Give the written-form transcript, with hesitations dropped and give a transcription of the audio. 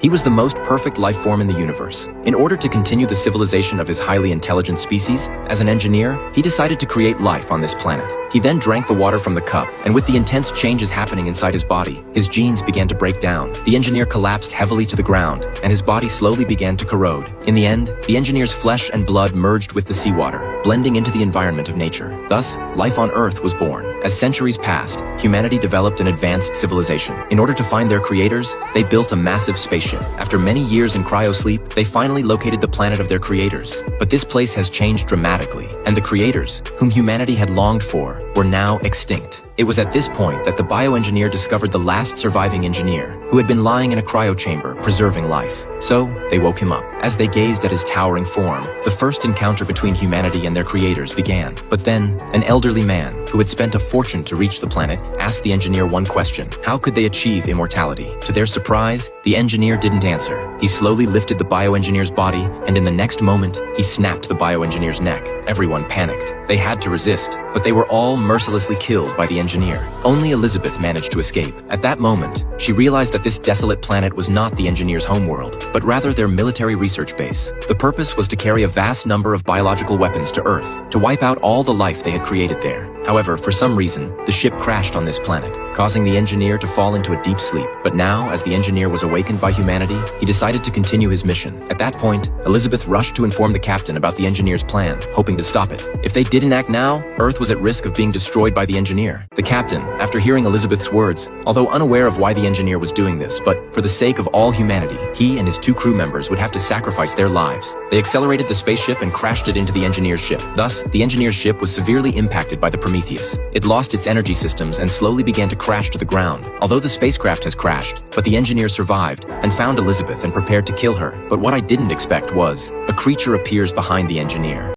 He was the most perfect life form in the universe. In order to continue the civilization of his highly intelligent species, as an engineer, he decided to create life on this planet. He then drank the water from the cup, and with the intense changes happening inside his body, his genes began to break down. The engineer collapsed heavily to the ground, and his body slowly began to corrode. In the end, the engineer's flesh and blood merged with the seawater, blending into the environment of nature. Thus, life on Earth was born. As centuries passed, humanity developed an advanced civilization. In order to find their creators, they built a massive spaceship. After many years in cryosleep, they finally located the planet of their creators. But this place has changed dramatically, and the creators, whom humanity had longed for, were now extinct. It was at this point that the bioengineer discovered the last surviving engineer, who had been lying in a cryochamber, preserving life. So, they woke him up. As they gazed at his towering form, the first encounter between humanity and their creators began. But then, an elderly man, who had spent a fortune to reach the planet, asked the engineer one question: how could they achieve immortality? To their surprise, the engineer didn't answer. He slowly lifted the bioengineer's body, and in the next moment, he snapped the bioengineer's neck. Everyone panicked. They had to resist, but they were all mercilessly killed by the engineer. Only Elizabeth managed to escape. At that moment, she realized that this desolate planet was not the engineer's homeworld, but rather their military research base. The purpose was to carry a vast number of biological weapons to Earth, to wipe out all the life they had created there. However, for some reason, the ship crashed on this planet, causing the engineer to fall into a deep sleep. But now, as the engineer was awakened by humanity, he decided to continue his mission. At that point, Elizabeth rushed to inform the captain about the engineer's plan, hoping to stop it. If they didn't act now, Earth was at risk of being destroyed by the engineer. The captain, after hearing Elizabeth's words, although unaware of why the engineer was doing this, but for the sake of all humanity, he and his 2 crew members would have to sacrifice their lives. They accelerated the spaceship and crashed it into the engineer's ship. Thus, the engineer's ship was severely impacted by the Prometheus. It lost its energy systems and slowly began to crash to the ground. Although the spacecraft has crashed, but the engineer survived and found Elizabeth and prepared to kill her. But what I didn't expect was, a creature appears behind the engineer.